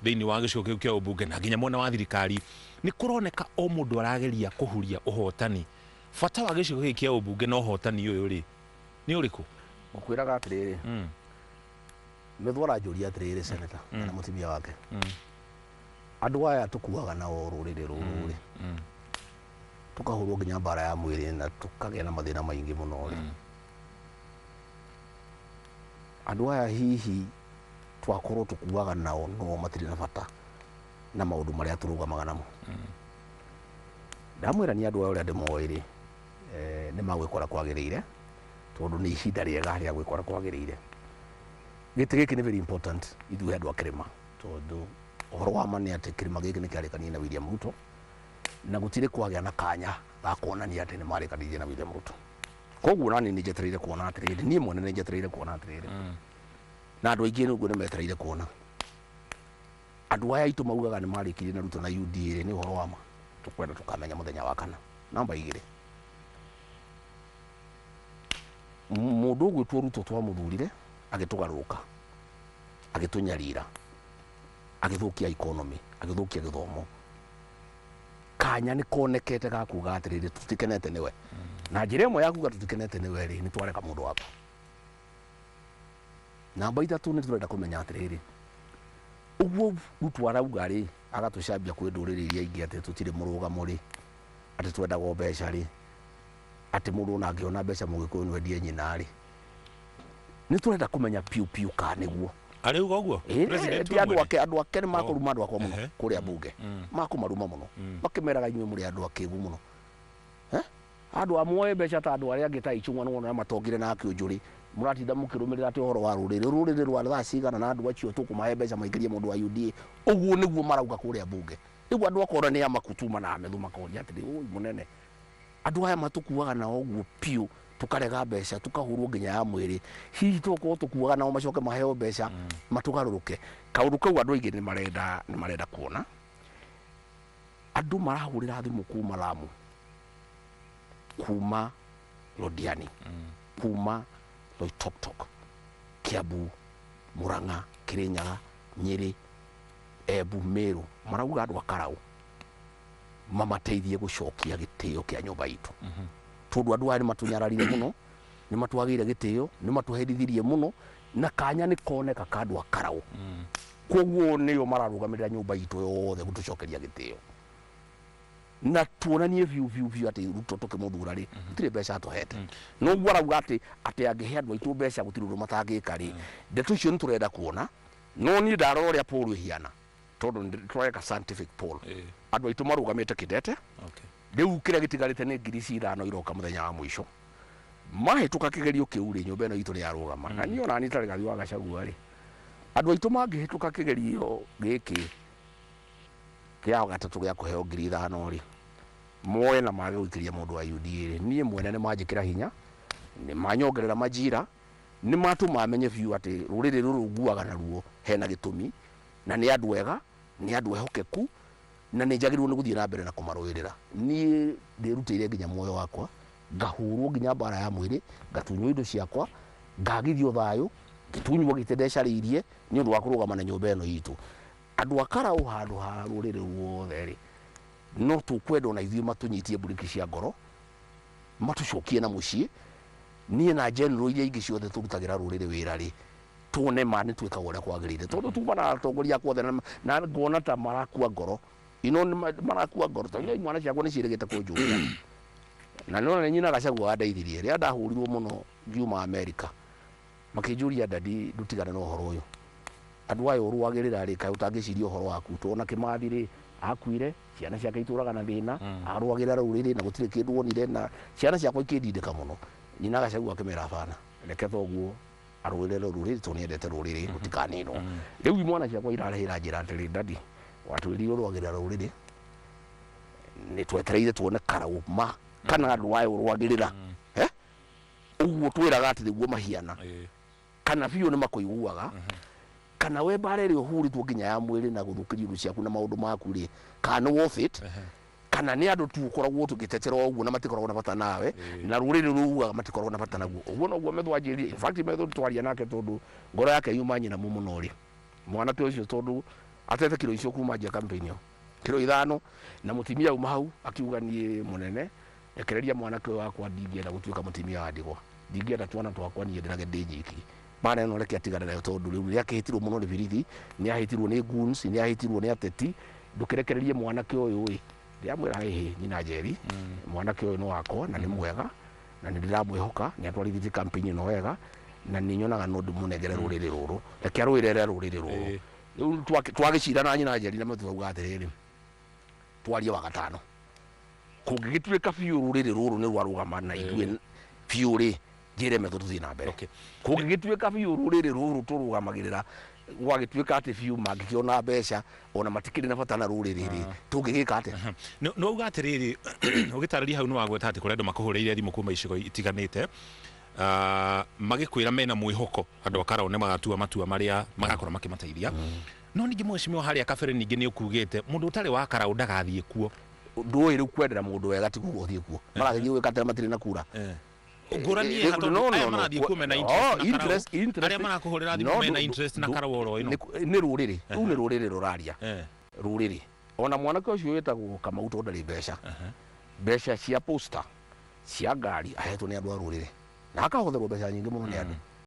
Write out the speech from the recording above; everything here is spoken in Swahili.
thiini wa gicigo kiu kia ubunge na nginya mwena wa thirikari ni kuroneka o mundu arageria kuhuria uhotani fata wa gicigo giki kia ubunge no hotani uyu ri ni uriku ukwiraga atiriri methwara njuria atiriri seneta na mutimia wake andu aya tukuaga na ruriri ruru ri tukahurwo nginya mbara ya mwiri na tukagea na mathina maingi muno ri andu aya hihi twakorwo tukuaga nao no matiri na bata na maundu maria turugamaga namo ndamwira ni andu aya uria ndimoiri ni magwikora kwagiriire tondu ni ihinda riega ria gwikora kwagiriire giti giki ni very important ithuĩ andu a Kirima tondu uhoro wa ma ni ati Kirima giki ni kiarikanie na William Ruto na gutire kwagĩa na kanya ga kuonania ati ni marikanirie na William Ruto koguo nani ni njetereire kuona atiriri nie mwene ni njetereire kuona atiriri na andu aingi nuguo ni metereire kuona andu aya itu maugaga ni marikirie na Ruto na UDA ni uhoro wa ma tukwenda tukamenya muthenya wa kana namba 2 mundu gwitwo Ruto twamuthurire agitugaruka agitunyarira agithukia economy agithukia githomo kanya ni konekete ga kuga atiriri tutikenete niwe na njira imwe ya kuga tutikenete niwe ri ni twareka mundu wako namba 3 ni turenda kumenya atiriri uguo Ruto arauga ri agatucambia kwi nduriri iria ingi ati tutire murugamo ri ati twenda go mbeca ri ati mundu na angiona mbeca mugikuyu ni wendie nyina ri ni turenda kumenya piu ka niguo ari ugo guo president andu ake ni makuruma andu akwa muno kuria bunge makumaruma muno makimeraga inywe muri andu akigu muno andu amwe mbeca ta andu aria angi ta ichungwa no matongire na akiunjuri muratinda mukirumirira ati uhoro wa ruriri rwa thaa cigana na andu acio tukumahe mbeca maingirie mundu wa UDA uguo niguo marauga kuria bunge riu andu akora ni amakutuma na amethu makoria ati ui munene andu aya matukuaga na uguo piu tukarega mbeca tukahurwo nginya ya mwiri hihi tuko tukuaga nao macoke maheo mbeca matugaruruke kaundu kau andu aingi ni marenda kuona andu marahurira thimu kuma Lamu kuma Lodiani kuma Loitoktok Kiambu Murang'a Kirinyaga Nyeri Embu Meru marauga andu akarau mamateithie gucokia gitio kia nyumba itu tondu andu aya ni matunyararire muno ni matwagire gitio ni matuherithirie muno na kanya ni koneka kandu akarau koguo niyo mararugamirira nyumba itu yothe gutucokeria gitio na tuonanie view ati Ruto tukimuthura ri tire mbeca atuhete no guo arauga ati angihe andu aitu mbeca gutiri undu matangika ri ndeto icio ni turenda kuona no ni ndarora uria poll ihiana tondu tureka scientific poll andu aitu marugamite kidete riu kire gitigarite ni 5,000 iroka muthenya wa mwisho mahituka kigerio kiu ri nyumba ino itu ni yarugama na niyo nani tari gari wa Gachagua ri andu aitu mangihituka kigerio giki kia gatatu gia kuheo 5,000 ri moe na mage guikiria mundu wa UDA ri nie mwene ni manjikira hinya ni manyongerera majira ni matuma amenye view ati ruriri ruru guaga na ruo hena gitumi na ni andu ega ni andu ehokeku na ni njagirwo ni guthie na mbere na kumaruirira ni ndirutire nginya moyo wakwa ngahurwo nginya mbara ya mwiri ngatunywo indo ciakwa ngagithio thayo gitunywo gitendecariirie ni undu wa kurugama na nyumba ino itu andu akarau handu ha ruriri ruothe ri no tukwenda na ithuĩ matunyitie mburiki cia ngoro matucokie na mucii nie na general iria ingi ciothe turutagira ruriri wira ri tuone mani twika uria kwagirire tondu tuma na atongoria kwothe na ngona ta marakua ngoro ino marakua ngoro tondu mwana ciakwa ni ciirigite kunjuria na nona nyina Gachagua andeithirie ria ndahurirwo muno ngiuma America makinjuria ndadi ndutigana no horo uyu andu ayo ruagirira ri kai utangiciria uhoro waku tuona Kimathi ri akuire ciana ciake ituraga na thina aruagirira ruriri na gutire kindu wonire na ciana ciakwa ikindindika muno nyina Gachagua akimera bana reke toguo arwirire ruriri to niendete ruriri gutikanino riu mwana ciakwa irarehira njira atiri ndadi watwiri ruagirira ruriri ni twetereire tuone karauma kana andu ayo ruagirira uguo twiraga ati guo mahiana kana biu ni makuiguaga kana we barere uhuritwo nginya ya mwiri na guthukiria indu ciaku na maundu maku ri kana worth it kana ni andu tu koragwo tugitetera uguo na matikoragwo na bata nawe na ruriri ruuga matikoragwo na bata naguo uguo no guo methwanjirie in fact metho twaria nake tondu ngoro yake yuma nyina muno ri mwana te ucio tondu atete kilo icio kuma njia campaign yo kilo 5 na mutimia uma hau akiuga nie munene ekereria mwanake wakwa ndingĩenda gũtuĩka mutimia wa ndigwa ndingĩenda twana twakwa niĩ ndĩrage ndĩ nyiki mana ĩno reke atigane nayo tondũ rĩu nĩakĩhĩtirwo mũno nĩ birithi nĩahĩtirwo nĩ goons nĩahĩtirwo nĩ ateti ndũkĩrekererie mwanake ũyũ ĩ ndĩramwĩra hĩhĩ nyina Njeri mwanake ũyũ nĩ wakwa na nĩ mwega na nĩ ndĩramwĩhoka nĩatwarithĩtie campaign ĩno wega na nĩ nyonaga no ndĩmũnengere rũrĩrĩ rũrũ reke arũĩrĩre rũrĩrĩ rũrũ rĩu twagĩcira na nyina Njeri na mũtuga atĩrĩrĩ twarie wa gatano kũngĩgĩtuĩka biũ rũrĩrĩ rũrũ nĩ rwarũgama na ithuĩ biũ rĩ njĩre metho tũthiĩ na mbere kũngĩgĩtuĩka biũ rũrĩrĩ rũrũ tũrũgamagĩrĩra gwagĩtuĩka atĩ biũ mangĩkĩona mbeca ona matikĩrĩ na bata na rũrĩrĩ rĩ tũngĩgĩka atĩa no uga atĩrĩrĩ ũgĩtarĩria hau nĩ wagweta atĩ kũrĩ andũ makũhũrĩire thimũ kuma icigo itiganĩte magĩkwĩra mena mwĩhoko andũ a Karaũ nĩ magatua matua marĩa magakorwo makĩmateithia no ningĩ mheshimiwa harĩa kabere ningĩ nĩ ũkugĩte mũndũ ũtarĩ wa Karaũ ndagathiĩ kuo ndũĩ rĩu kwendera mũndũ wega ti kuga ũthiĩ kuo maragĩthiĩ gwĩka atĩ matirĩ na kura ngũrani aya marathiĩ kuo mena interest arĩa marakũhũrĩra thimũ mena interest na Karaũ oro ĩno nĩ rũrĩrĩ rĩu nĩ rũrĩrĩ rũraria rũrĩrĩ ona mwanake ũcio wĩtagwo Kamau tondũ ndarĩ mbeca cia poster cia ngari ahetwo nĩ andũ a rũrĩrĩ na akahũthĩrwo mbeca nyingĩ mũno nĩ andũ